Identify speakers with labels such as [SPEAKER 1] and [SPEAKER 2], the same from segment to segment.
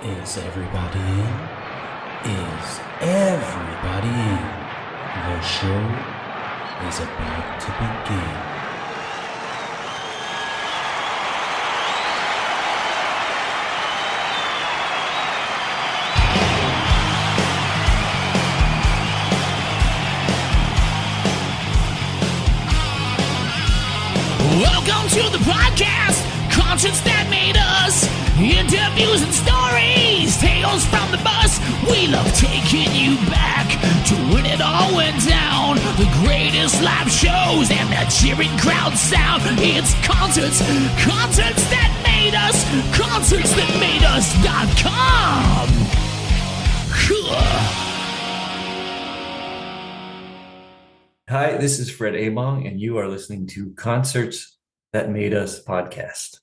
[SPEAKER 1] Is everybody in? Is everybody in? The show is about to begin.
[SPEAKER 2] Welcome to the podcast, concerts that made us, interviews and stories, tales from the bus. We love taking you back to when it all went down, the greatest live shows and the cheering crowd sound. It's concerts that made us, concertsthatmadeus.com.
[SPEAKER 3] Hi, this is Fred Abong, and you are listening to Concerts That Made Us podcast.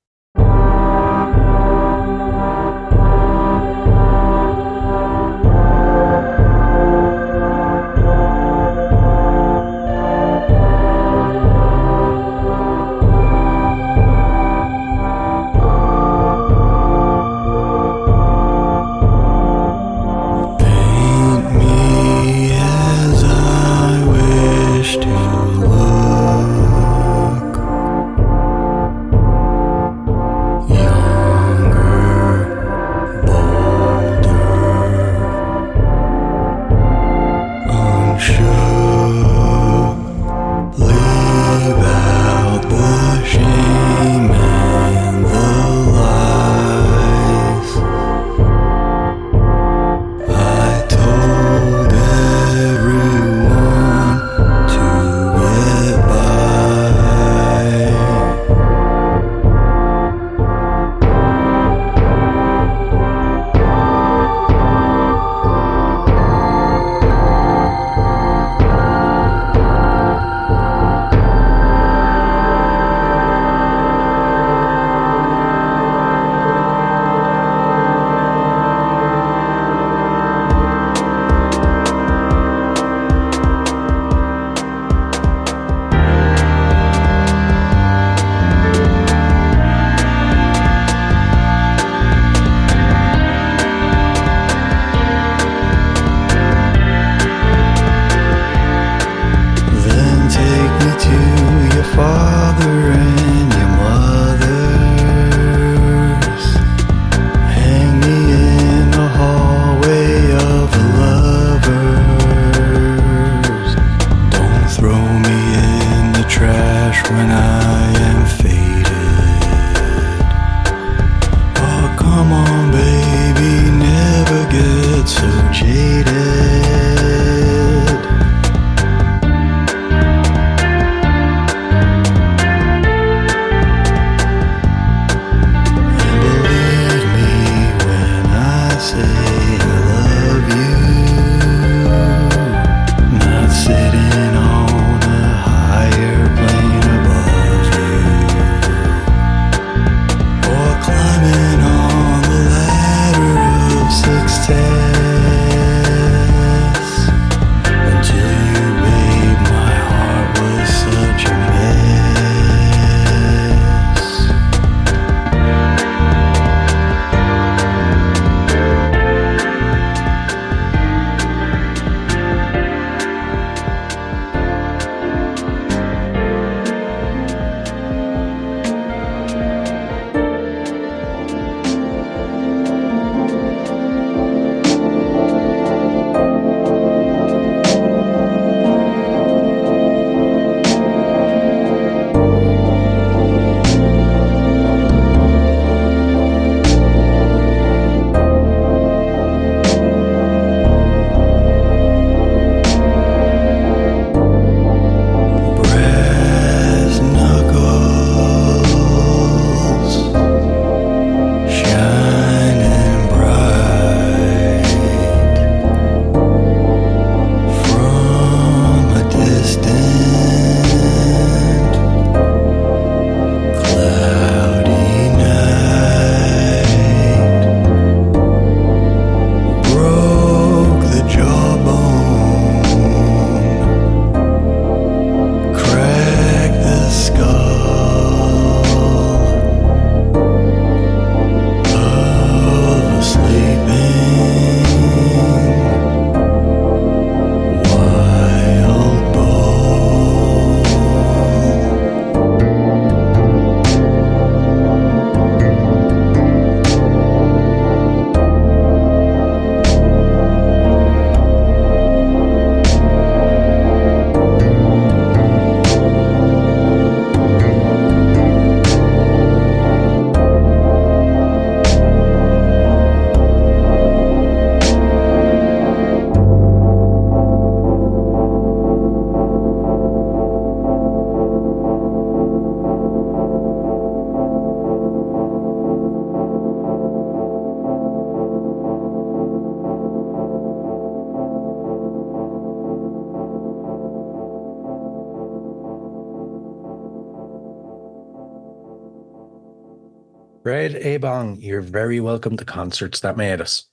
[SPEAKER 4] Fred Abong, you're very welcome to Concerts That Made Us.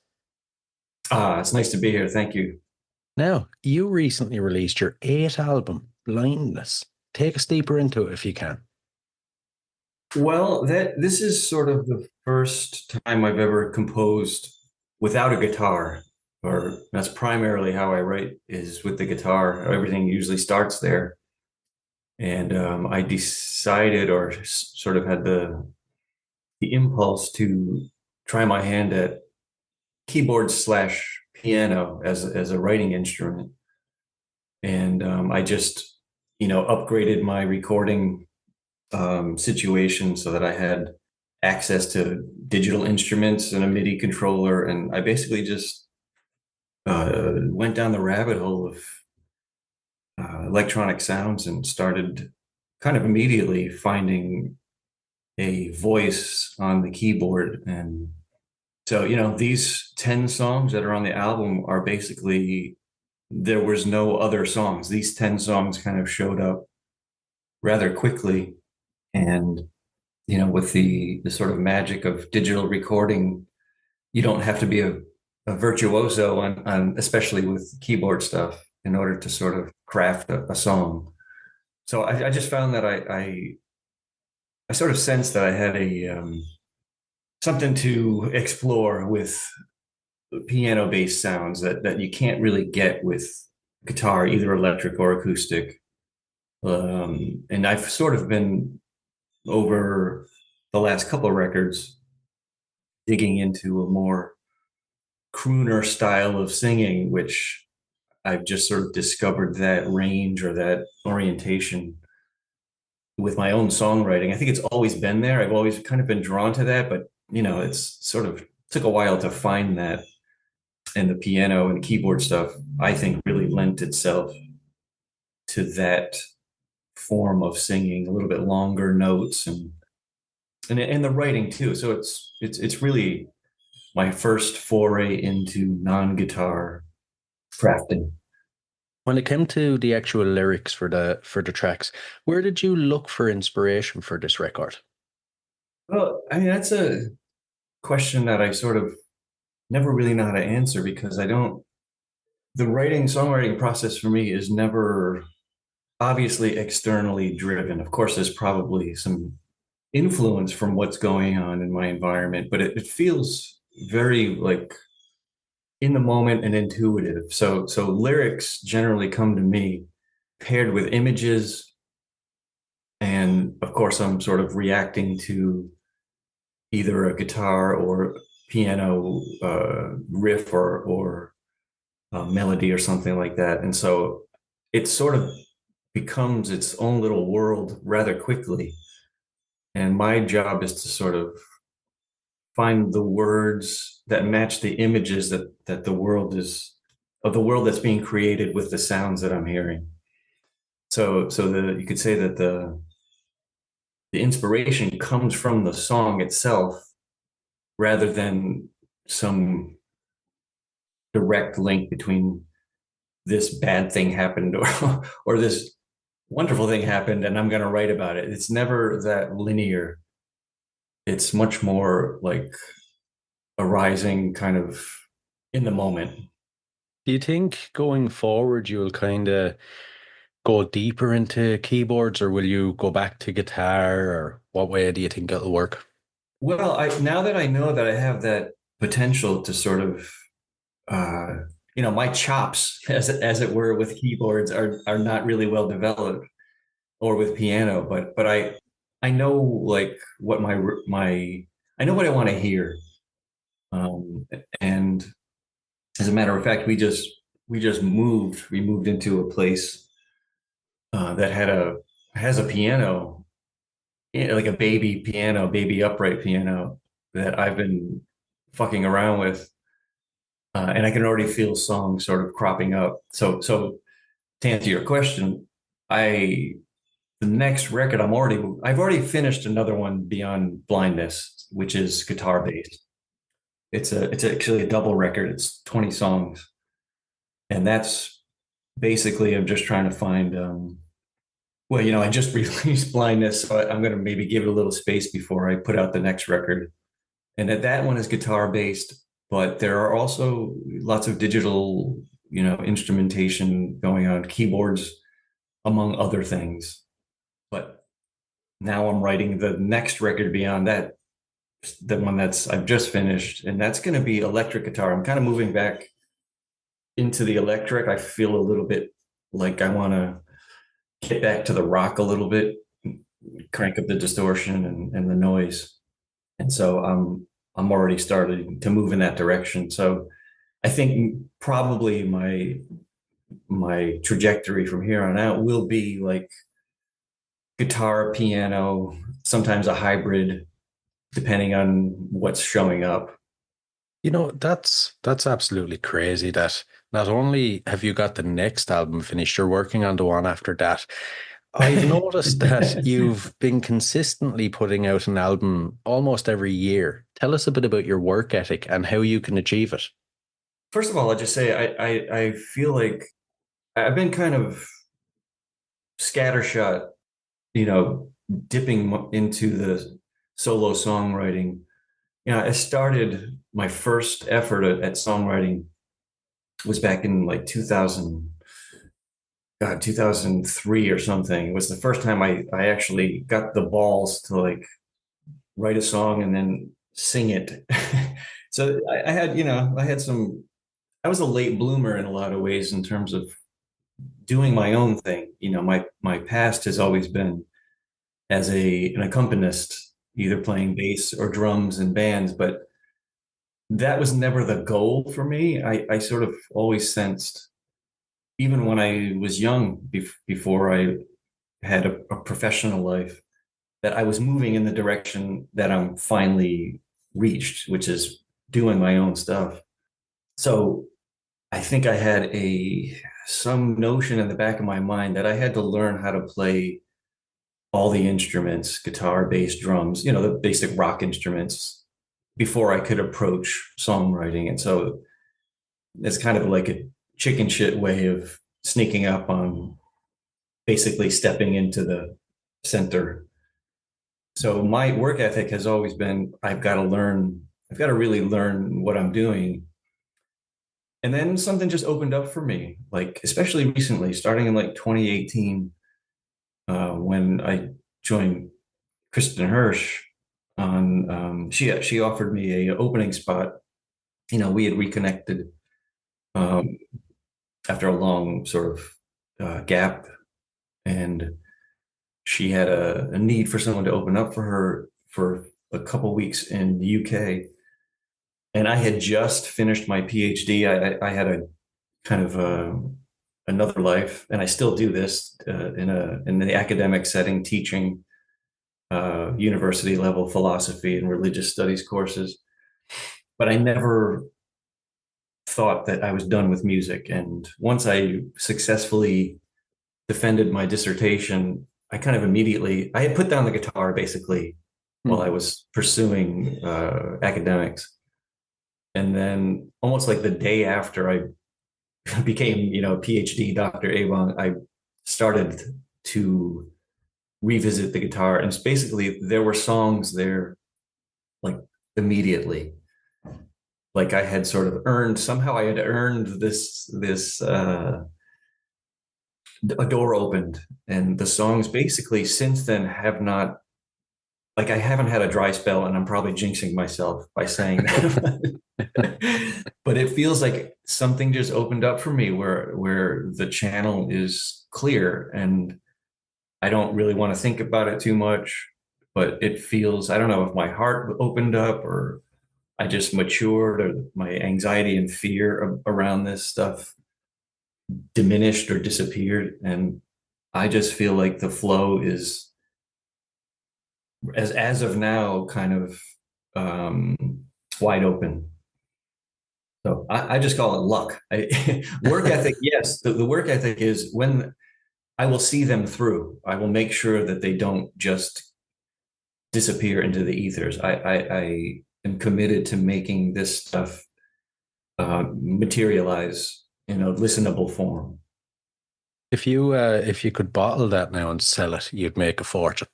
[SPEAKER 3] It's nice to be here. Thank you.
[SPEAKER 4] Now, you recently released your eighth album, Blindness. Take us deeper into it if you can.
[SPEAKER 3] Well, that this is sort of the first time I've ever composed without a guitar, or that's primarily how I write is with the guitar. Everything usually starts there. And I decided, or sort of had the impulse to try my hand at keyboard slash piano as a writing instrument. And I just, upgraded my recording situation so that I had access to digital instruments and a MIDI controller. And I basically just went down the rabbit hole of electronic sounds and started kind of immediately finding a voice on the keyboard. And so, these 10 songs that are on the album are basically, there was no other songs. These 10 songs kind of showed up rather quickly. And, with the sort of magic of digital recording, you don't have to be a virtuoso especially with keyboard stuff in order to sort of craft a song. So I just found that I sort of sensed that I had something to explore with piano-based sounds that you can't really get with guitar, either electric or acoustic. And I've sort of been over the last couple of records digging into a more crooner style of singing, which I've just sort of discovered that range or that orientation with my own songwriting. I think it's always been there. I've always kind of been drawn to that, but it's sort of took a while to find that. And the piano and keyboard stuff, I think, really lent itself to that form of singing, a little bit longer notes and the writing too. So it's really my first foray into non-guitar crafting.
[SPEAKER 4] When it came to the actual lyrics for the tracks, where did you look for inspiration for this record?
[SPEAKER 3] Well, I mean, that's a question that I sort of never really know how to answer because the songwriting process for me is never obviously externally driven. Of course, there's probably some influence from what's going on in my environment, but it feels very like in the moment and intuitive. So lyrics generally come to me paired with images. And of course, I'm sort of reacting to either a guitar or piano riff or melody or something like that. And so it sort of becomes its own little world rather quickly. And my job is to sort of find the words that match the images that the world that's being created with the sounds that I'm hearing. So you could say that the inspiration comes from the song itself rather than some direct link between this bad thing happened or this wonderful thing happened and I'm going to write about it. It's never that linear. It's much more like arising kind of in the moment.
[SPEAKER 4] Do you think going forward you'll kind of go deeper into keyboards, or will you go back to guitar, or what way do you think it'll work?
[SPEAKER 3] Well, now that I know that I have that potential to sort of my chops as it were with keyboards are not really well developed, or with piano, but I know like what I know what I want to hear. And as a matter of fact, we moved into a place that has a piano, like a baby upright piano that I've been fucking around with, and I can already feel songs sort of cropping up. So to answer your question, the next record I've already finished another one beyond Blindness, which is guitar based. It's actually a double record. It's 20 songs. And that's basically, I'm just trying to find Well, I just released Blindness, so I'm going to maybe give it a little space before I put out the next record. And that one is guitar based, but there are also lots of digital, instrumentation going on, keyboards, among other things. But now I'm writing the next record beyond that, the one I've just finished, and that's going to be electric guitar. I'm kind of moving back into the electric. I feel a little bit like I want to get back to the rock a little bit, crank up the distortion and the noise. And so I'm already starting to move in that direction. So I think probably my trajectory from here on out will be like guitar, piano, sometimes a hybrid, depending on what's showing up.
[SPEAKER 4] That's absolutely crazy that not only have you got the next album finished, you're working on the one after that. I've noticed that you've been consistently putting out an album almost every year. Tell us a bit about your work ethic and how you can achieve it.
[SPEAKER 3] First of all, I'll just say I feel like I've been kind of scattershot, dipping into the solo songwriting. I started my first effort at songwriting was back in like 2003 or something. It was the first time I actually got the balls to like write a song and then sing it. So I had, I was a late bloomer in a lot of ways in terms of doing my own thing. My past has always been as an accompanist, either playing bass or drums in bands, but that was never the goal for me. I sort of always sensed, even when I was young, before I had a professional life, that I was moving in the direction that I'm finally reached, which is doing my own stuff. So I think I had some notion in the back of my mind that I had to learn how to play all the instruments, guitar, bass, drums, the basic rock instruments, before I could approach songwriting. And so it's kind of like a chicken shit way of sneaking up on basically stepping into the center. So my work ethic has always been, I've got to really learn what I'm doing. And then something just opened up for me, like especially recently, starting in like 2018, when I joined Kristen Hirsch on, she offered me a opening spot. We had reconnected after a long sort of gap, and she had a need for someone to open up for her for a couple weeks in the UK. And I had just finished my PhD. I had a kind of another life, and I still do this in the academic setting, teaching university level philosophy and religious studies courses. But I never thought that I was done with music. And once I successfully defended my dissertation, I kind of immediately, I had put down the guitar basically while I was pursuing academics. And then almost like the day after I became, PhD Dr. Abong, I started to revisit the guitar. And basically there were songs there like immediately. Like I had sort of somehow I had earned a door opened, and the songs basically since then have not, like I haven't had a dry spell, and I'm probably jinxing myself by saying that. But it feels like something just opened up for me where the channel is clear, and I don't really want to think about it too much, but it feels, I don't know if my heart opened up or I just matured or my anxiety and fear around this stuff diminished or disappeared. And I just feel like the flow is, as of now, kind of wide open. So I just call it luck. Work ethic, yes. The work ethic is when I will see them through. I will make sure that they don't just disappear into the ethers. I am committed to making this stuff materialize in a listenable form.
[SPEAKER 4] if you could bottle that now and sell it, you'd make a fortune.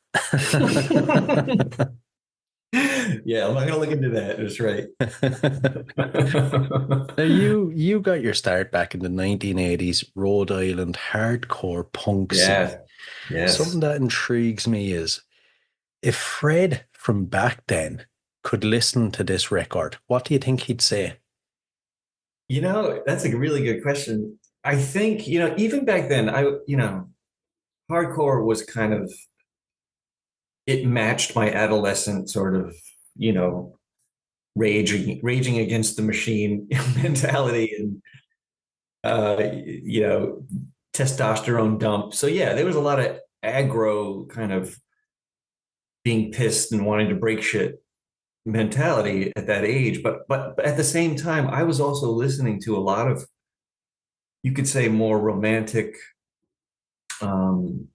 [SPEAKER 3] Yeah, I'm not gonna look into that. That's right.
[SPEAKER 4] Now you got your start back in the 1980s Rhode Island hardcore punk scene.
[SPEAKER 3] Yeah. Yes.
[SPEAKER 4] Something that intrigues me is if Fred from back then could listen to this record, what do you think he'd say?
[SPEAKER 3] That's a really good question. I think, even back then, hardcore was kind of, it matched my adolescent sort of, you know, raging against the machine mentality and, you know, testosterone dump. So yeah, there was a lot of aggro kind of being pissed and wanting to break shit mentality at that age. But at the same time, I was also listening to a lot of, you could say, more romantic. Um,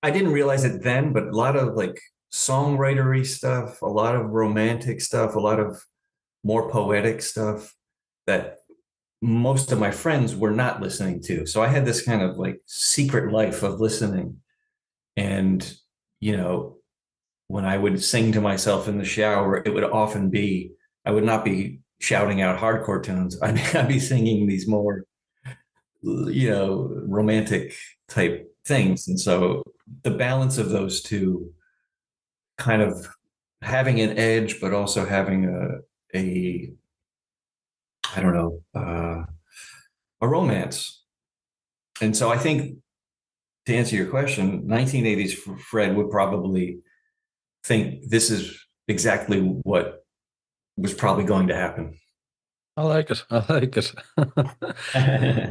[SPEAKER 3] I didn't realize it then, but a lot of like songwritery stuff, a lot of romantic stuff, a lot of more poetic stuff that most of my friends were not listening to. So I had this kind of like secret life of listening. And, you know, when I would sing to myself in the shower, it would often be, I would not be shouting out hardcore tunes. I'd be singing these more, romantic type things. And so the balance of those two kind of having an edge, but also having a I don't know, a romance. And so I think to answer your question, 1980s Fred would probably think this is exactly what was probably going to happen.
[SPEAKER 4] I like it. I like it.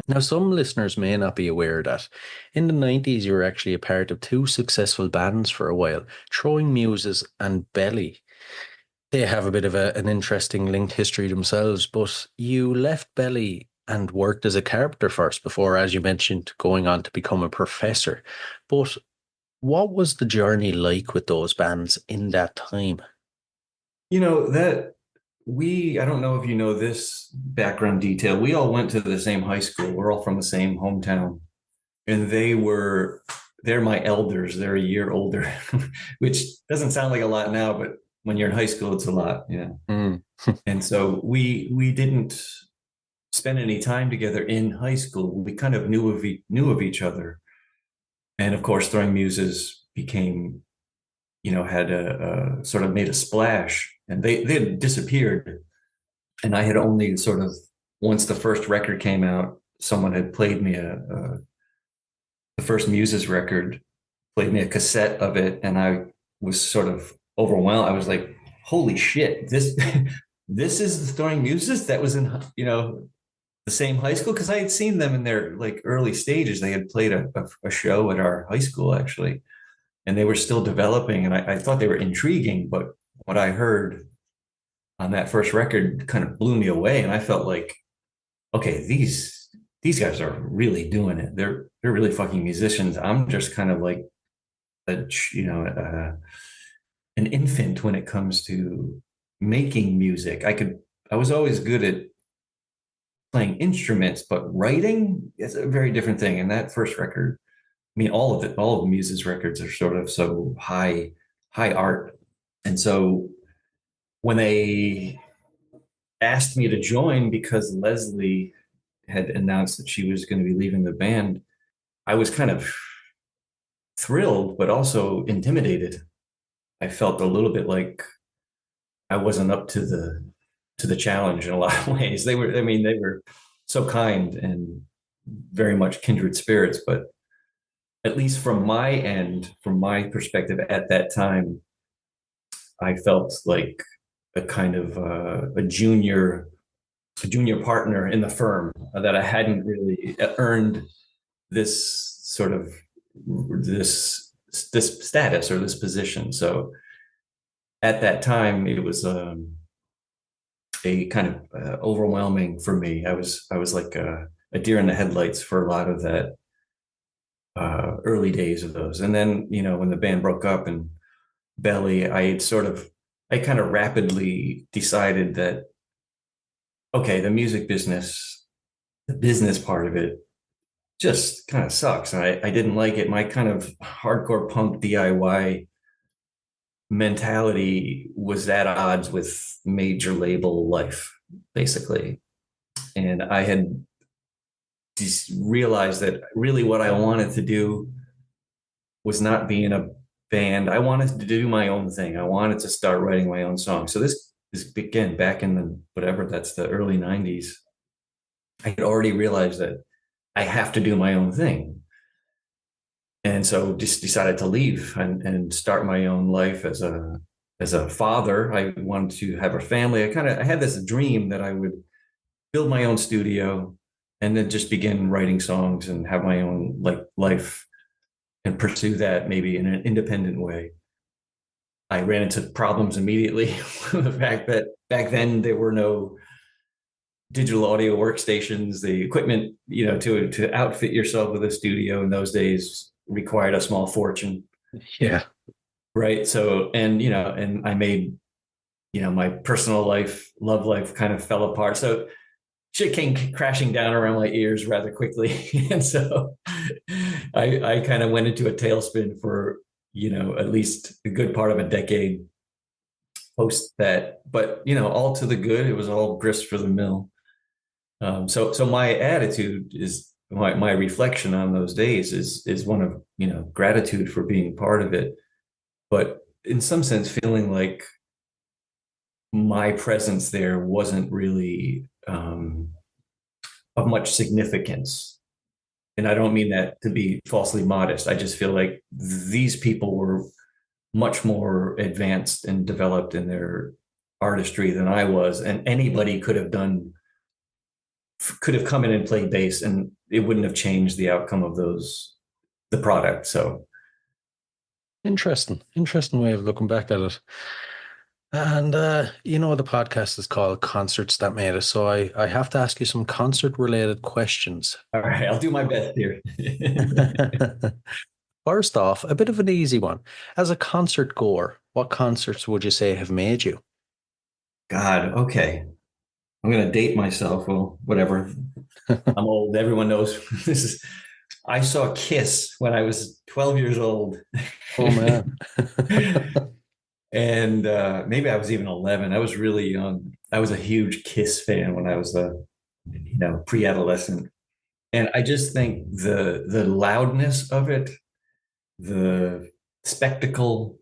[SPEAKER 4] Now, some listeners may not be aware that in the 90s, you were actually a part of two successful bands for a while, Throwing Muses and Belly. They have a bit of an interesting linked history themselves, but you left Belly and worked as a carpenter first before, as you mentioned, going on to become a professor. But what was the journey like with those bands in that time?
[SPEAKER 3] That I don't know if you know this background detail. We all went to the same high school. We're all from the same hometown. And they're my elders. They're a year older, which doesn't sound like a lot now, but when you're in high school, it's a lot. Yeah.
[SPEAKER 4] Mm.
[SPEAKER 3] And so we didn't spend any time together in high school. We kind of knew of each other. And of course, Throwing Muses became, had a sort of made a splash, and they had disappeared. And I had only sort of, once the first record came out, someone had played me the first Muses record, played me a cassette of it, and I was sort of overwhelmed. I was like, holy shit, this this is the Throwing Muses that was in, the same high school, because I had seen them in their like early stages. They had played a show at our high school actually, and they were still developing, and I thought they were intriguing, but what I heard on that first record kind of blew me away, and I felt like, okay, these guys are really doing it. They're really fucking musicians. I'm just kind of like an infant when it comes to making music. I was always good at playing instruments, but writing is a very different thing. And that first record, I mean, all of the Muses records are sort of so high art. And so when they asked me to join because Leslie had announced that she was going to be leaving the band, I was kind of thrilled, but also intimidated. I felt a little bit like I wasn't up to the challenge in a lot of ways. They were so kind and very much kindred spirits, but at least from my end, from my perspective at that time, I felt like a kind of a junior partner in the firm, that I hadn't really earned this sort of this status or this position. So at that time, it was a kind of overwhelming for me. I was like a deer in the headlights for a lot of that early days of those. And then, when the band broke up and Belly, I kind of rapidly decided that, okay, the music business, the business part of it just kind of sucks. And I didn't like it. My kind of hardcore punk DIY mentality was at odds with major label life, basically. And I had just realized that really what I wanted to do was not be in a band. I wanted to do my own thing. I wanted to start writing my own songs. So this is, again, back in the whatever, that's the early 90s. I had already realized that I have to do my own thing. And so just decided to leave and start my own life as a father. I wanted to have a family. I had this dream that I would build my own studio and then just begin writing songs and have my own like life and pursue that maybe in an independent way. I ran into problems immediately with the fact that back then there were no digital audio workstations. The equipment, to outfit yourself with a studio in those days required a small fortune.
[SPEAKER 4] Yeah.
[SPEAKER 3] Right. So, and I made, my personal life, love life kind of fell apart. So shit came crashing down around my ears rather quickly. And so I kind of went into a tailspin for, at least a good part of a decade post that, but, all to the good. It was all grist for the mill. So my attitude is my reflection on those days is one of, gratitude for being part of it, but in some sense feeling like my presence there wasn't really of much significance. And I don't mean that to be falsely modest. I just feel like these people were much more advanced and developed in their artistry than I was, and anybody could have come in and played bass and it wouldn't have changed the outcome of the product. So
[SPEAKER 4] Interesting way of looking back at it. And the podcast is called Concerts That Made Us, so I have to ask you some concert related questions.
[SPEAKER 3] all right, I'll do my best here.
[SPEAKER 4] First off, a bit of an easy one. As a concert goer, what concerts would you say have made you?
[SPEAKER 3] God, okay. I'm going to date myself. Well, whatever. I'm old. Everyone knows I saw Kiss when I was 12 years old.
[SPEAKER 4] Oh, man.
[SPEAKER 3] And maybe I was even 11. I was really young. I was a huge Kiss fan when I was a, pre-adolescent. And I just think the loudness of it, the spectacle,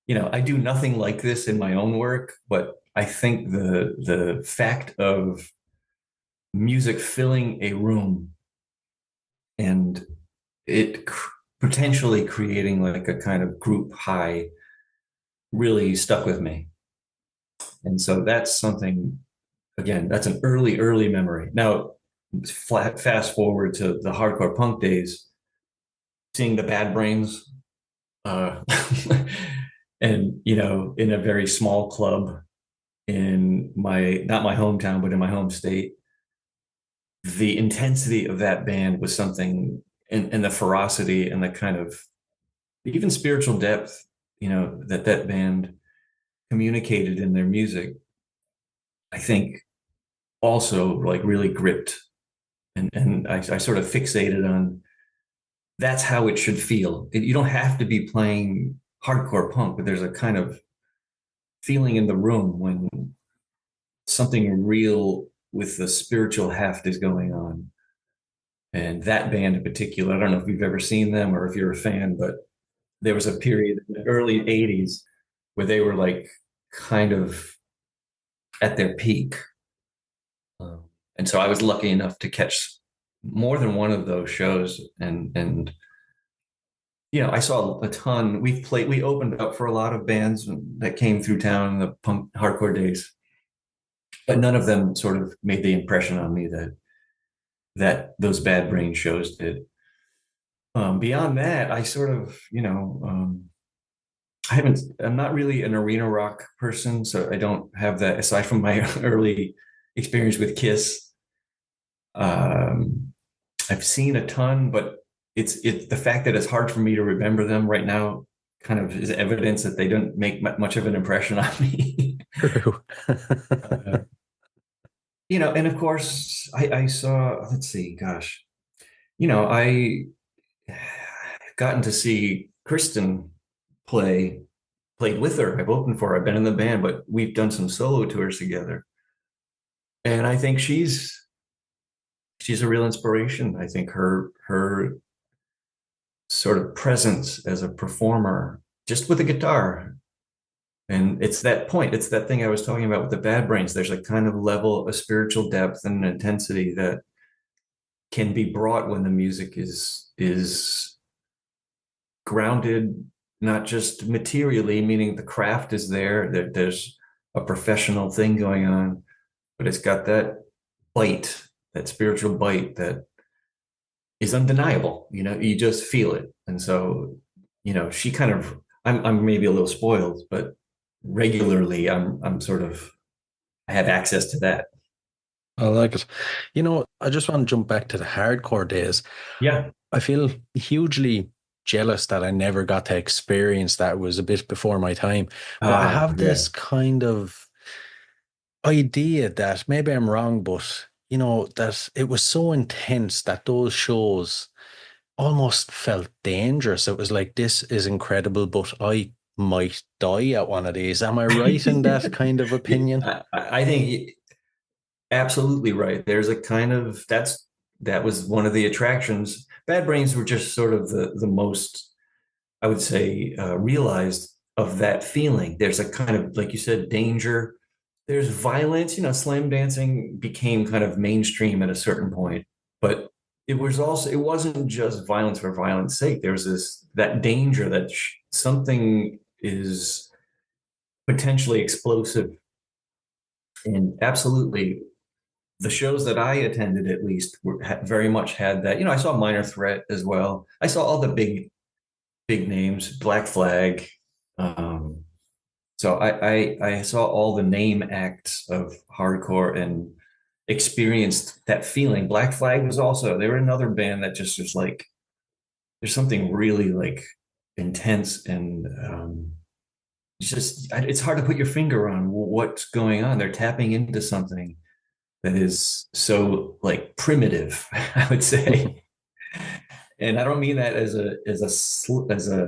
[SPEAKER 3] I do nothing like this in my own work, but I think the fact of music filling a room and it potentially creating like a kind of group high really stuck with me. And so that's something, again, that's an early memory. Now, fast forward to the hardcore punk days, seeing the Bad Brains, and, in a very small club in not my hometown, but in my home state, the intensity of that band was something, and the ferocity and the kind of even spiritual depth, that band communicated in their music, I think also like really gripped. And I sort of fixated on that's how it should feel. You don't have to be playing hardcore punk, but there's a kind of feeling in the room when something real with the spiritual heft is going on. And that band in particular, I don't know if you've ever seen them or if you're a fan, but there was a period in the early 80s where they were like kind of at their peak. And so I was lucky enough to catch more than one of those shows. And I saw a ton. We opened up for a lot of bands that came through town in the punk hardcore days, but none of them sort of made the impression on me that those Bad Brain shows did. Beyond that, I sort of, I'm not really an arena rock person, so I don't have that aside from my early experience with Kiss. I've seen a ton, but it's the fact that it's hard for me to remember them right now kind of is evidence that they don't make much of an impression on me.
[SPEAKER 4] True.
[SPEAKER 3] And of course I saw, let's see, gosh, I've gotten to see Kristen played with her. I've opened for her. I've been in the band, but we've done some solo tours together. And I think she's a real inspiration. I think her sort of presence as a performer, just with a guitar. And it's that point, it's that thing I was talking about with the Bad Brains. There's a kind of level of spiritual depth and intensity that can be brought when the music is grounded, not just materially, meaning the craft is there, there's a professional thing going on, but it's got that bite, that spiritual bite that is undeniable. You just feel it. And so, she kind of, I'm maybe a little spoiled, but regularly I'm sort of, I have access to that.
[SPEAKER 4] I like it. I just want to jump back to the hardcore days.
[SPEAKER 3] Yeah.
[SPEAKER 4] I feel hugely jealous that I never got to experience that. It was a bit before my time. But I have
[SPEAKER 3] Yeah.
[SPEAKER 4] this kind of idea that maybe I'm wrong, but that it was so intense that those shows almost felt dangerous. It was like, this is incredible, but I might die at one of these. Am I right in that kind of opinion?
[SPEAKER 3] I think absolutely right. There's a kind of, that was one of the attractions. Bad Brains were just sort of the most, I would say, realized of that feeling. There's a kind of, like you said, danger. There's violence. Slam dancing became kind of mainstream at a certain point, but it wasn't just violence for violence sake. There's that danger that something is potentially explosive. And absolutely, the shows that I attended, at least, very much had that. I saw Minor Threat as well. I saw all the big names, Black Flag. So I saw all the name acts of hardcore and experienced that feeling. Black Flag was also, they were another band that just was like, there's something really like intense and it's hard to put your finger on what's going on. They're tapping into something that is so like primitive, I would say. And I don't mean that as a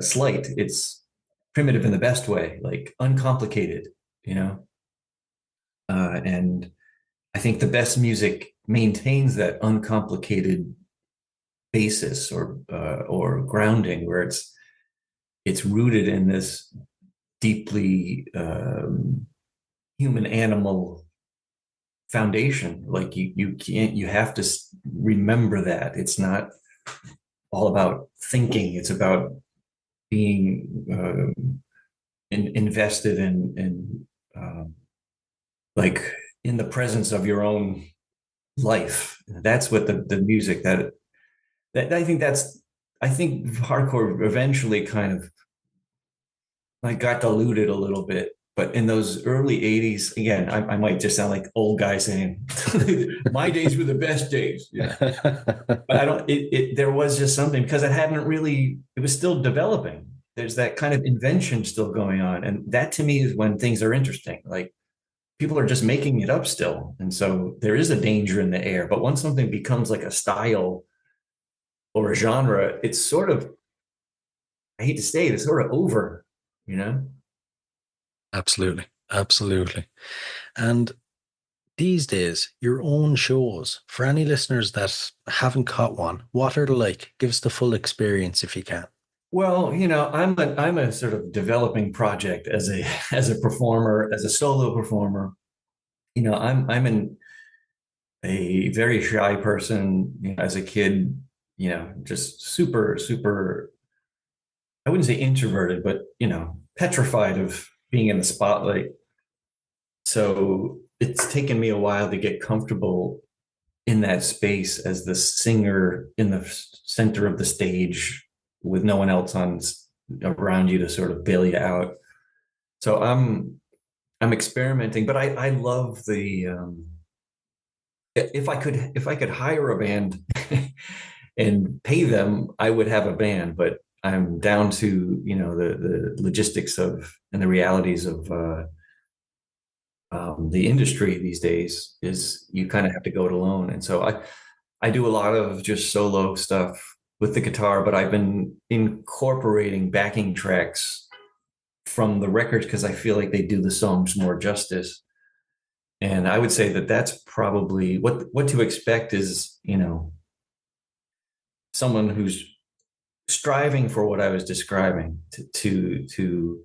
[SPEAKER 3] slight. It's primitive in the best way, like uncomplicated, you know. And I think the best music maintains that uncomplicated basis or grounding, where it's rooted in this deeply human animal foundation. Like you have to remember that it's not all about thinking. It's about being invested in like in the presence of your own life. That's what the music that I think hardcore eventually kind of like got diluted a little bit. But in those early 80s, again, I might just sound like old guy saying my days were the best days. Yeah. But I don't, there was just something because it was still developing. There's that kind of invention still going on. And that to me is when things are interesting. Like people are just making it up still. And so there is a danger in the air. But once something becomes like a style or a genre, it's sort of, I hate to say it, it's sort of over, you know?
[SPEAKER 4] Absolutely. Absolutely. And these days, your own shows, for any listeners that haven't caught one, what are they like? Give us the full experience if you can.
[SPEAKER 3] Well, I'm a sort of developing project as a performer, as a solo performer. I'm a very shy person, as a kid, just super, super, I wouldn't say introverted, but petrified of being in the spotlight. So it's taken me a while to get comfortable in that space as the singer in the center of the stage with no one else around you to sort of bail you out. So I'm experimenting, but I love the if I could hire a band and pay them, I would have a band, but I'm down to the logistics of and the realities of the industry these days is you kind of have to go it alone. And so I do a lot of just solo stuff with the guitar, but I've been incorporating backing tracks from the records because I feel like they do the songs more justice. And I would say that that's probably what to expect is, someone who's striving for what I was describing to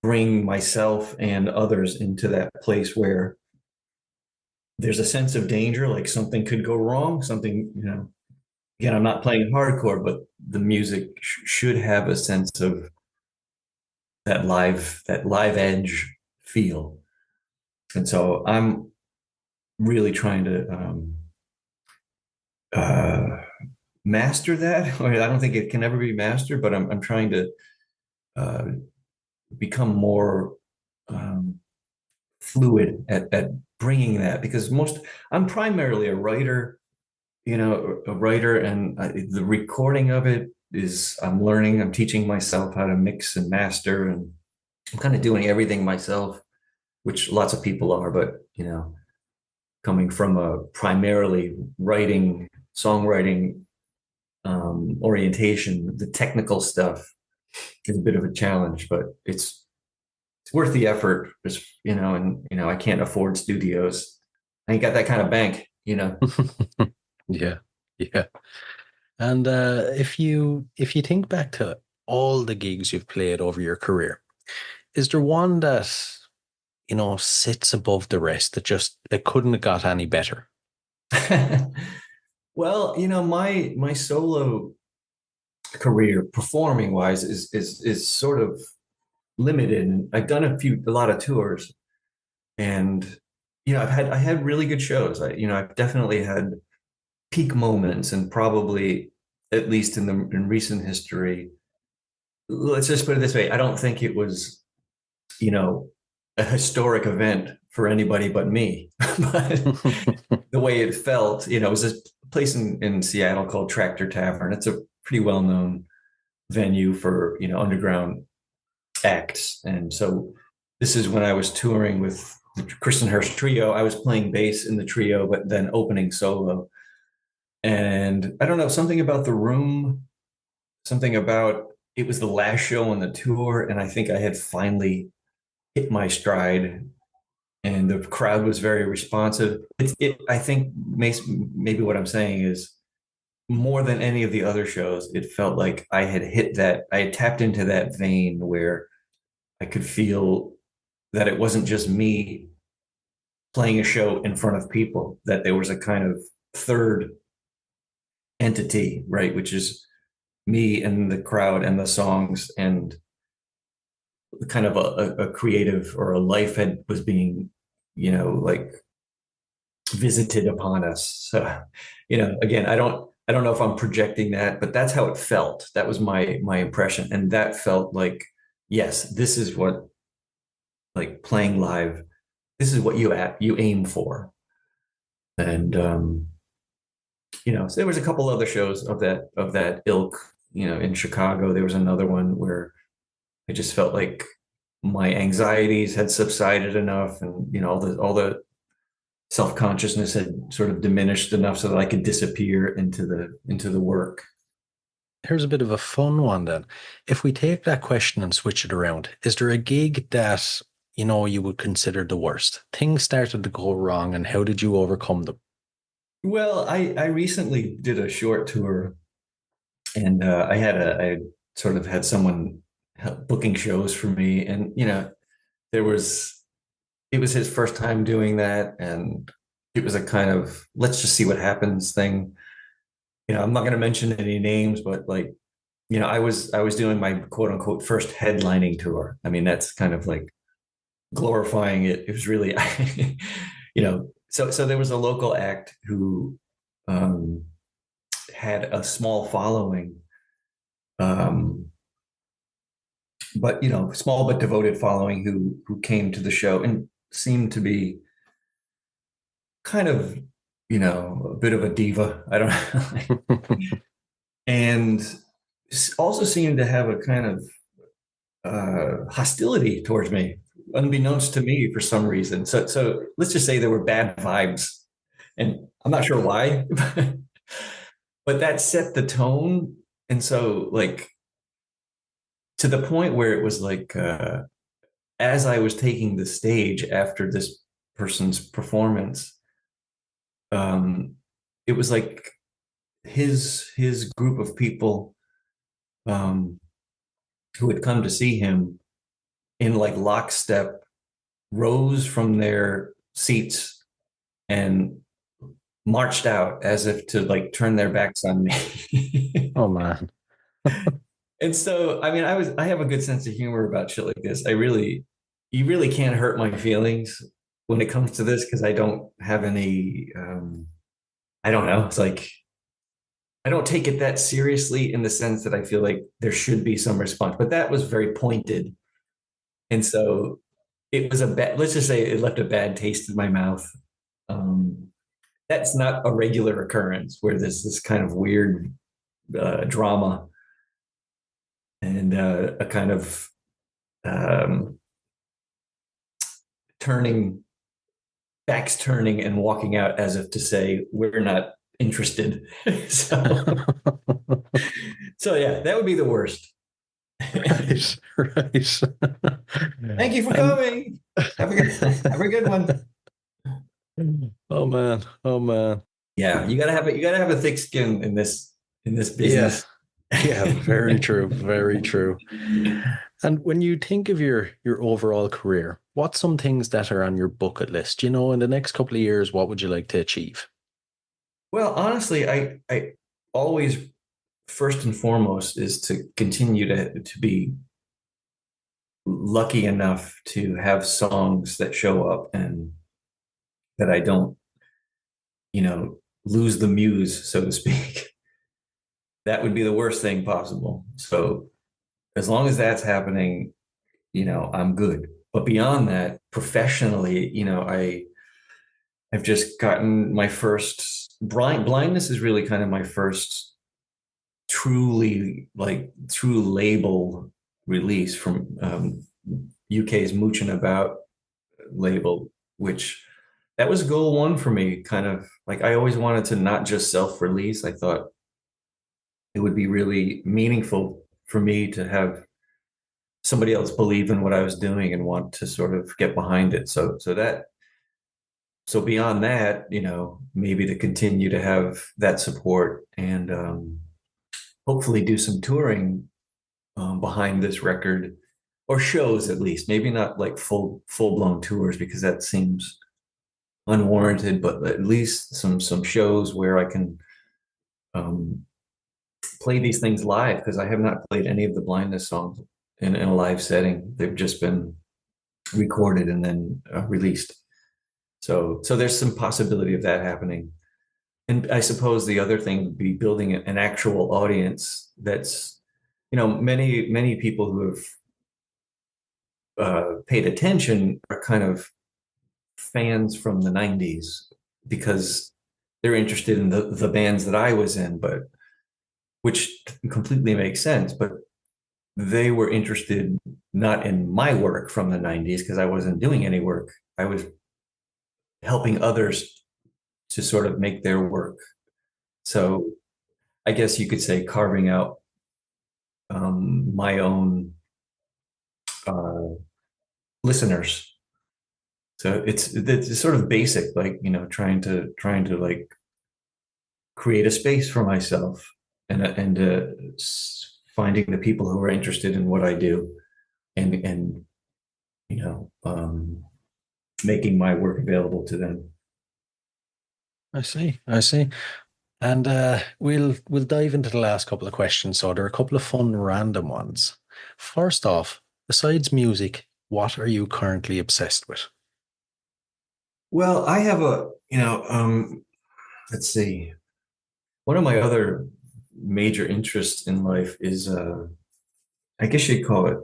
[SPEAKER 3] bring myself and others into that place where there's a sense of danger, like something could go wrong, something, again, I'm not playing hardcore, but the music should have a sense of that live edge feel. And so I'm really trying to master that. I don't think it can ever be mastered, but I'm trying to uh, become more fluid at bringing that, because I'm primarily a writer, and the recording of it is, I'm teaching myself how to mix and master, and I'm kind of doing everything myself, which lots of people are, but coming from a primarily songwriting orientation, the technical stuff is a bit of a challenge, but it's worth the effort. And I can't afford studios. I ain't got that kind of bank.
[SPEAKER 4] Yeah, yeah. And if you think back to all the gigs you've played over your career, is there one that sits above the rest that couldn't have got any better?
[SPEAKER 3] Well, my solo career, performing wise, is sort of limited. I've done a lot of tours, and I had really good shows. I've definitely had peak moments, and probably, at least in recent history, let's just put it this way, I don't think it was a historic event for anybody but me. But the way it felt, it was this place in Seattle called Tractor Tavern. It's a pretty well-known venue for underground acts. And so this is when I was touring with the Kristen Hurst trio. I was playing bass in the trio, but then opening solo. And I don't know, something about the room, something about it was the last show on the tour, and I think I had finally hit my stride, and the crowd was very responsive. I think maybe what I'm saying is, more than any of the other shows, it felt like I had tapped into that vein where I could feel that it wasn't just me playing a show in front of people, that there was a kind of third entity, right, which is me and the crowd and the songs, and kind of a creative or a life was being, like, visited upon us. So, again, I don't know if I'm projecting that, but that's how it felt. That was my impression, and that felt like, yes, this is what, like, playing live, this is what you aim for. And so there was a couple other shows of that ilk. In Chicago, there was another one where I just felt like my anxieties had subsided enough, and all the self-consciousness had sort of diminished enough so that I could disappear into the work.
[SPEAKER 4] Here's a bit of a fun one then. If we take that question and switch it around, is there a gig that you would consider the worst? Things started to go wrong, and how did you overcome them?
[SPEAKER 3] Well, I recently did a short tour, and I sort of had someone booking shows for me, and it was his first time doing that, and it was a kind of let's just see what happens thing. I'm not going to mention any names, but, like, I was doing my quote unquote first headlining tour. I mean, that's kind of like glorifying it. It was really, so there was a local act who had a small following, but small but devoted following, who came to the show and seemed to be kind of a bit of a diva. I don't know. And also seemed to have a kind of hostility towards me, unbeknownst to me, for some reason. So let's just say there were bad vibes, and I'm not sure why, but that set the tone. And so like to the point where it was like, as I was taking the stage after this person's performance, um, it was like his group of people um, who had come to see him in like lockstep rose from their seats and marched out as if to like turn their backs on me.
[SPEAKER 4] Oh man.
[SPEAKER 3] And so, I mean, I have a good sense of humor about shit like this. You really can't hurt my feelings when it comes to this because I don't have any, I don't know. It's like, I don't take it that seriously in the sense that I feel like there should be some response, but that was very pointed. And so it was let's just say it left a bad taste in my mouth. Um, that's not a regular occurrence where there's this kind of weird drama and a kind of um, turning and walking out as if to say, we're not interested. so, so yeah, that would be the worst.
[SPEAKER 4] Right, right.
[SPEAKER 3] Thank you for coming. Have a good one.
[SPEAKER 4] Oh man, oh man.
[SPEAKER 3] Yeah, you gotta have a thick skin in this business.
[SPEAKER 4] Yeah, very true, very true. And when you think of your overall career, what's some things that are on your bucket list? You know, in the next couple of years, what would you like to achieve?
[SPEAKER 3] Well, honestly, I always first and foremost is to continue to be lucky enough to have songs that show up and that I don't, lose the muse, so to speak. That would be the worst thing possible. So as long as that's happening, I'm good. But beyond that, professionally, I've just gotten my first blindness is really kind of my first true label release from UK's Moochin' About label, which that was goal one for me. Kind of like I always wanted to not just self-release. I thought it would be really meaningful for me to have somebody else believe in what I was doing and want to sort of get behind it. So beyond that, maybe to continue to have that support and hopefully do some touring behind this record or shows at least, maybe not like full-blown tours because that seems unwarranted, but at least some shows where I can play these things live because I have not played any of the Blindness songs in a live setting. They've just been recorded and then released. So there's some possibility of that happening. And I suppose the other thing would be building an actual audience that's, many people who have paid attention are kind of fans from the 90s because they're interested in the bands that I was in, but which completely makes sense. But they were interested not in my work from the 90s because I wasn't doing any work. I was helping others to sort of make their work. So I guess you could say carving out my own listeners. So it's sort of basic, like, trying to like create a space for myself and finding the people who are interested in what I do and making my work available to them.
[SPEAKER 4] I see. And we'll dive into the last couple of questions. So there are a couple of fun random ones. First off, besides music, what are you currently obsessed with?
[SPEAKER 3] Well, I have let's see. One of my other major interests in life is, I guess you'd call it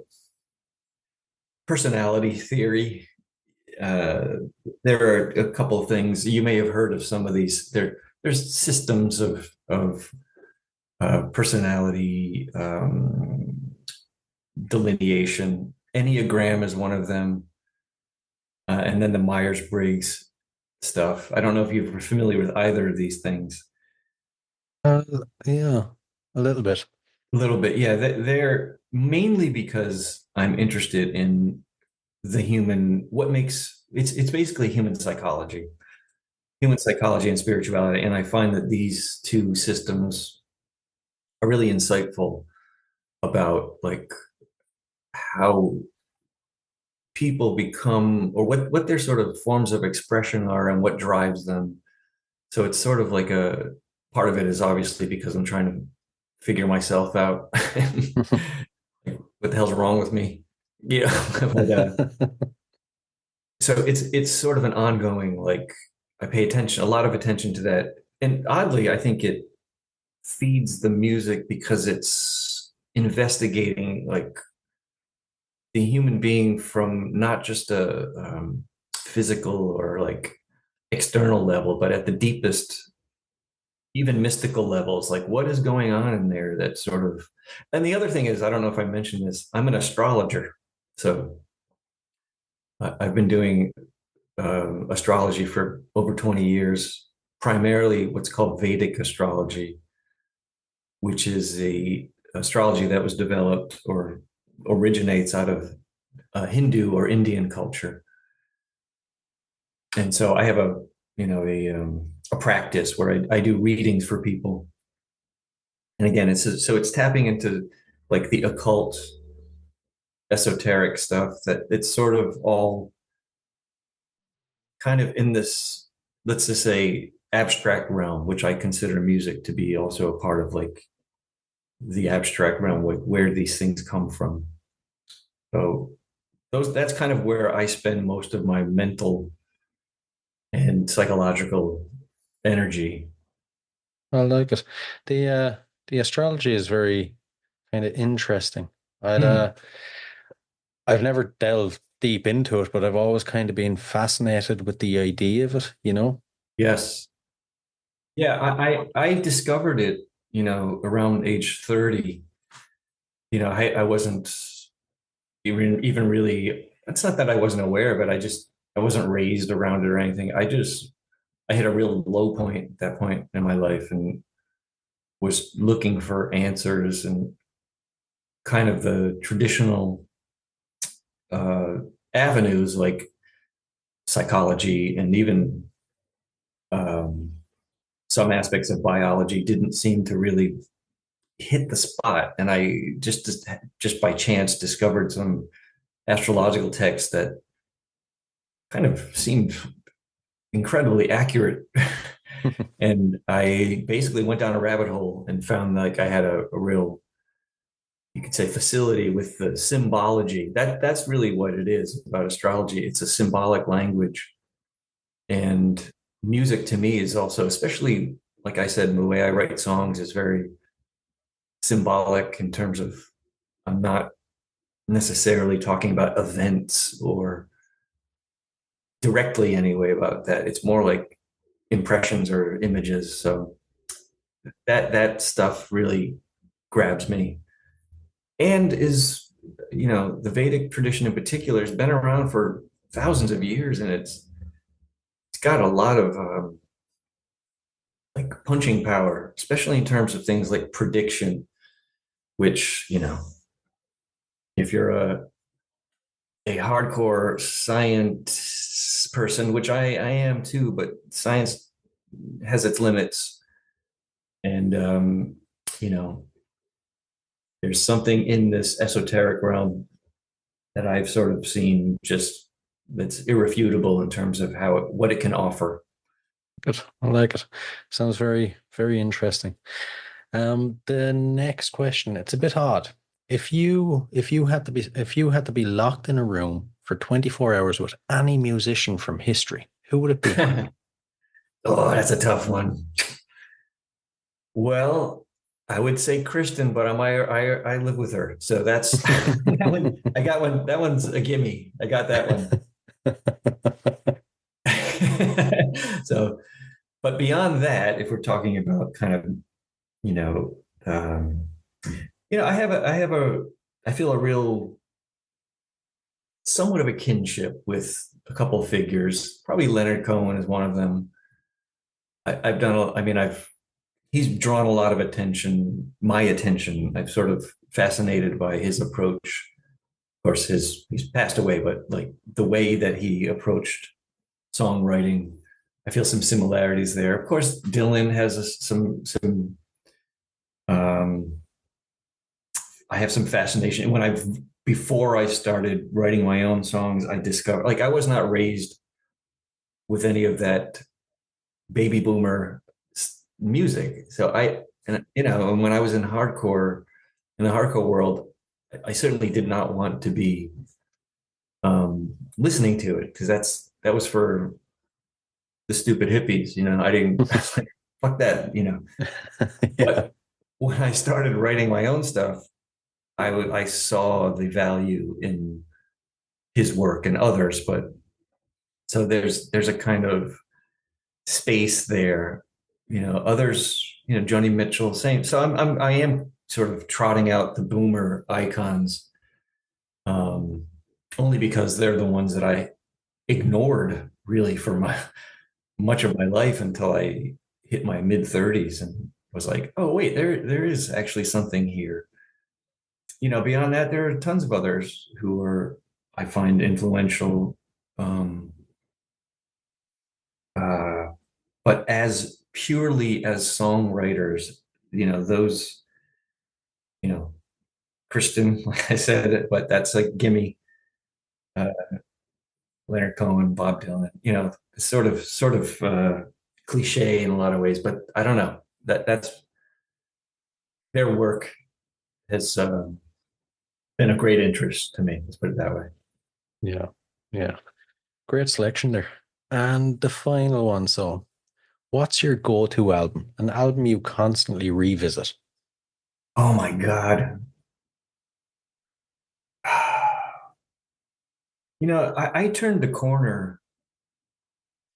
[SPEAKER 3] personality theory. There are a couple of things you may have heard of. Some of these there's systems of personality delineation. Enneagram is one of them, and then the Myers-Briggs stuff. I don't know if you're familiar with either of these things.
[SPEAKER 4] Uh, yeah, a little bit.
[SPEAKER 3] A little bit, yeah. They're mainly because I'm interested in the human, what makes it's basically human psychology and spirituality. And I find that these two systems are really insightful about like how people become or what their sort of forms of expression are and what drives them. So it's sort of like a part of it is obviously because I'm trying to figure myself out. Like, what the hell's wrong with me? Yeah. But, so it's sort of an ongoing, like I pay attention, a lot of attention to that. And oddly, I think it feeds the music because it's investigating like the human being from not just a physical or like external level, but at the deepest, even mystical levels, like what is going on in there that sort of. And the other thing is, I don't know if I mentioned this, I'm an astrologer. So I've been doing astrology for over 20 years, primarily what's called Vedic astrology, which is the astrology that was developed or originates out of Hindu or Indian culture. And so I have a practice where I do readings for people. And again, it's tapping into like the occult, esoteric stuff that it's sort of all kind of in this, let's just say, abstract realm, which I consider music to be also a part of like the abstract realm, like where these things come from. So that's kind of where I spend most of my mental and psychological energy.
[SPEAKER 4] I like it. The astrology is very kind of interesting.
[SPEAKER 3] Hmm.
[SPEAKER 4] I've never delved deep into it, but I've always kind of been fascinated with the idea of it, you know?
[SPEAKER 3] Yes. Yeah, I discovered it, around age 30. I wasn't even really, it's not that I wasn't aware of it. I wasn't raised around it or anything. I hit a real low point at that point in my life and was looking for answers and kind of the traditional uh, avenues like psychology and even um, some aspects of biology didn't seem to really hit the spot. And I just by chance discovered some astrological texts that kind of seemed incredibly accurate. And I basically went down a rabbit hole and found like I had a real, you could say, facility with the symbology. That's really what it is about astrology. It's a symbolic language. And music to me is also, especially like I said, the way I write songs is very symbolic in terms of I'm not necessarily talking about events or directly anyway about that. It's more like impressions or images. So that stuff really grabs me and is, the Vedic tradition in particular has been around for thousands of years, and it's got a lot of like punching power, especially in terms of things like prediction, which, if you're a hardcore science person, which I am too, but science has its limits. And, you know, there's something in this esoteric realm that I've sort of seen just that's irrefutable in terms of what it can offer.
[SPEAKER 4] Good. I like it. Sounds very, very interesting. The next question, it's a bit odd. If you had to be locked in a room for 24 hours with any musician from history, who would it be?
[SPEAKER 3] Oh, that's a tough one. Well, I would say Kristen, but I live with her, so that's that one. I got one. That one's a gimme. I got that one. So, but beyond that, if we're talking about kind of, you know, um, I feel a real, somewhat of a kinship with a couple of figures. Probably Leonard Cohen is one of them. I've done, I mean, he's drawn a lot of attention, my attention. I'm sort of fascinated by his approach. Of course, he's passed away, but like the way that he approached songwriting, I feel some similarities there. Of course, Dylan has some. I have some fascination before I started writing my own songs. I discovered, like, I was not raised with any of that baby boomer music. So and when I was in the hardcore world, I certainly did not want to be listening to it, because that was for the stupid hippies. I didn't like, fuck that. Yeah. But when I started writing my own stuff, I saw the value in his work and others, but so there's a kind of space there, others, Joni Mitchell, same. So I am sort of trotting out the boomer icons, only because they're the ones that I ignored really for much of my life until I hit my mid-30s and was like, oh wait, there is actually something here. Beyond that, there are tons of others who I find influential. But as purely as songwriters, those, Kristen, like I said, but that's a gimme. Leonard Cohen, Bob Dylan, sort of cliche in a lot of ways, but I don't know, that's their work has been a great interest to me. Let's put it that way.
[SPEAKER 4] Yeah. Yeah. Great selection there. And the final one. So what's your go-to album? An album you constantly revisit?
[SPEAKER 3] Oh my God. I turned the corner.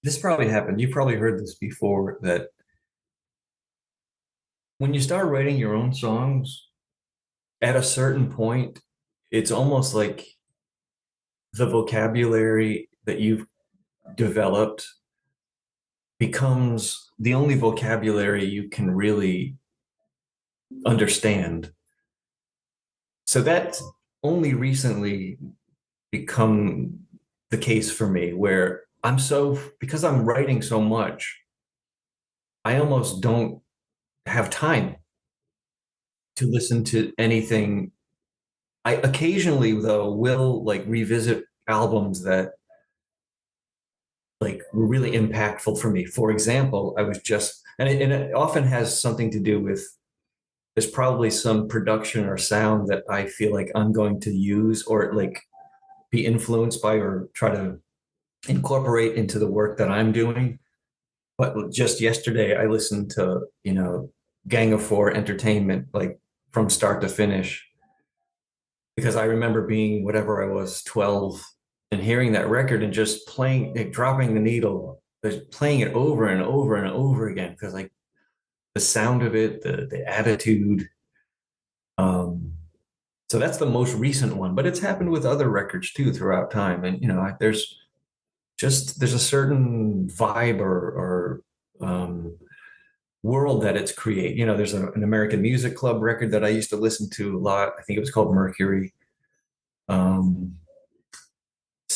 [SPEAKER 3] This probably happened. You probably heard this before, that when you start writing your own songs, at a certain point, it's almost like the vocabulary that you've developed becomes the only vocabulary you can really understand. So that's only recently become the case for me, where because I'm writing so much, I almost don't have time to listen to anything. I occasionally, though, will like revisit albums that like were really impactful for me. For example, I was just, and it often has something to do with, there's probably some production or sound that I feel like I'm going to use or like be influenced by or try to incorporate into the work that I'm doing. But just yesterday, I listened to, Gang of Four Entertainment, like from start to finish, because I remember being whatever I was, 12, and hearing that record and just playing, like, dropping the needle, playing it over and over and over again, because like the sound of it, the attitude. So that's the most recent one, but it's happened with other records too throughout time. And there's a certain vibe or world that it's create. There's an American Music Club record that I used to listen to a lot. I think it was called Mercury.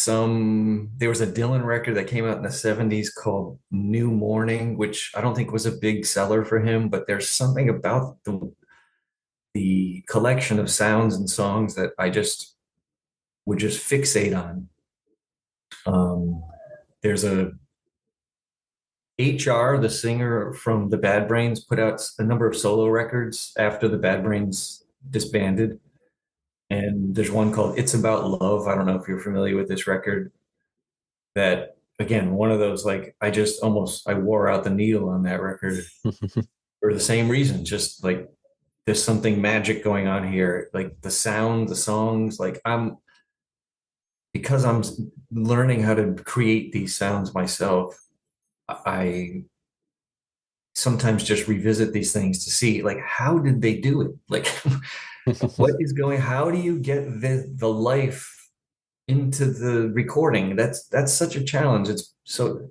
[SPEAKER 3] There was a Dylan record that came out in the 70s called New Morning, which I don't think was a big seller for him, but there's something about the collection of sounds and songs that I would just fixate on. There's HR, the singer from the Bad Brains, put out a number of solo records after the Bad Brains disbanded. And there's one called It's About Love. I don't know if you're familiar with this record. That, again, one of those, like, I wore out the needle on that record for the same reason. Just like, there's something magic going on here. Like the sound, the songs, like because I'm learning how to create these sounds myself, I sometimes just revisit these things to see, like, how did they do it? Like, how do you get the life into the recording. That's such a challenge. It's so,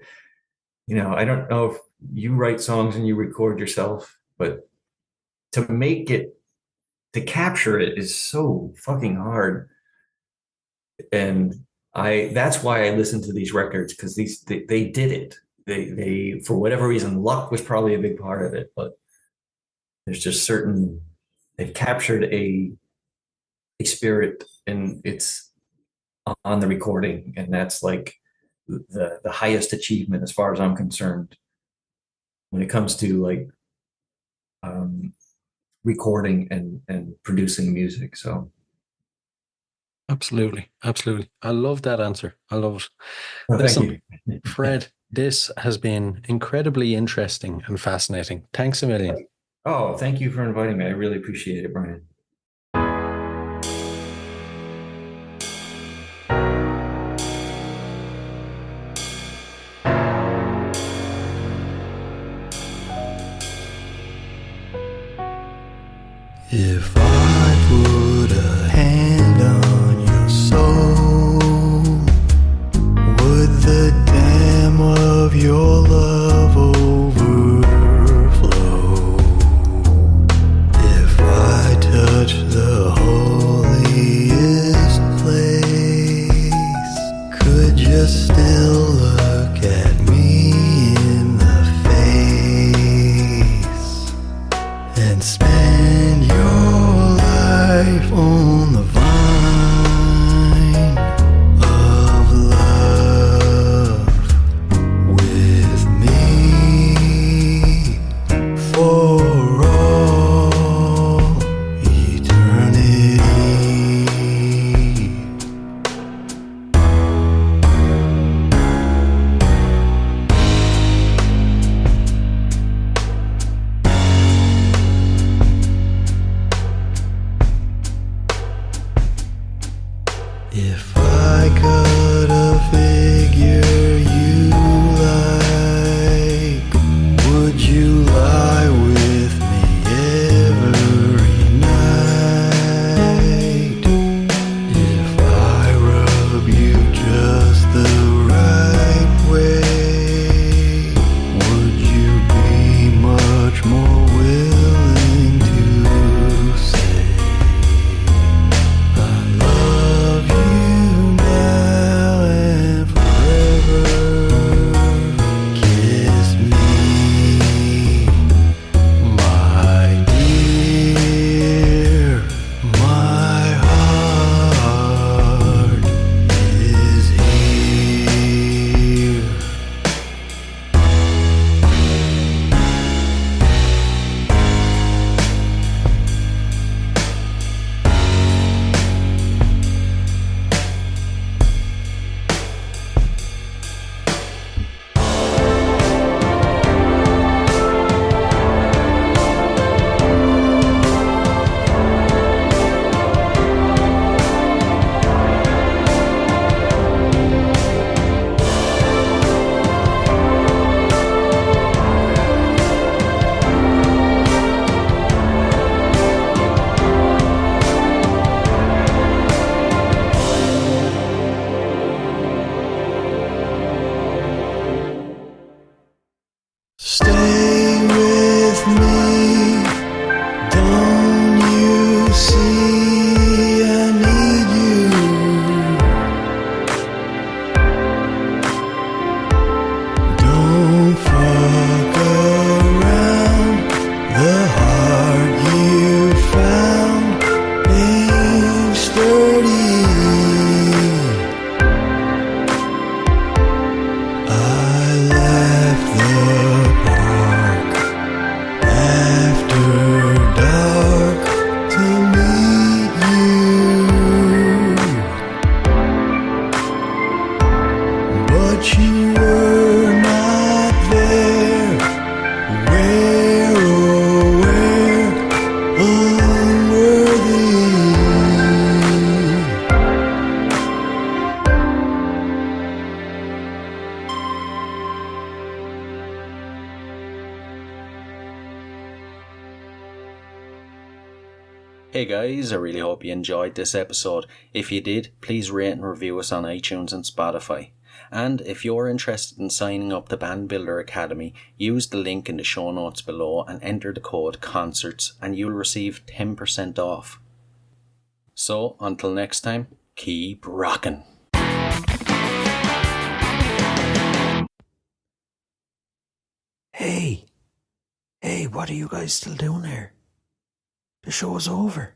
[SPEAKER 3] I don't know if you write songs and you record yourself, but to make it, to capture it is so fucking hard. And that's why I listen to these records, because they did it. They for whatever reason, luck was probably a big part of it, but there's just they've captured a spirit, and it's on the recording, and that's like the highest achievement as far as I'm concerned when it comes to like um, recording and producing music. So
[SPEAKER 4] Absolutely. Absolutely. I love that answer. I love it.
[SPEAKER 3] thank
[SPEAKER 4] Listen,
[SPEAKER 3] you.
[SPEAKER 4] Fred, this has been incredibly interesting and fascinating. Thanks a million.
[SPEAKER 3] Oh, thank you for inviting me. I really appreciate it, Brian.
[SPEAKER 1] If I put a hand on your soul, would the dam of your love overflow? If I touch the holiest place, could you still look at me in the face and spend your life on the vine of love with me for all eternity? If I cut a figure you like, would you lie with me every night? If I rub you just the right way, would you be much more willing to say, I love you now and forever? Kiss me, my dear. My heart is here. Stay with me, don't you see I need you? Don't fuck around, the heart you found ain't sturdy. I left the park after dark to meet you, but you were not there. Where, oh where, unworthy.
[SPEAKER 4] Hey guys, I really hope you enjoyed this episode. If you did, please rate and review us on iTunes and Spotify. And if you're interested in signing up to Band Builder Academy, use the link in the show notes below and enter the code CONCERTS and you'll receive 10% off. So, until next time, keep rocking.
[SPEAKER 5] Hey, what are you guys still doing here? The show's over.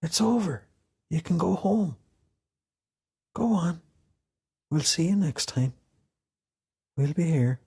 [SPEAKER 5] It's over. You can go home. Go on. We'll see you next time. We'll be here.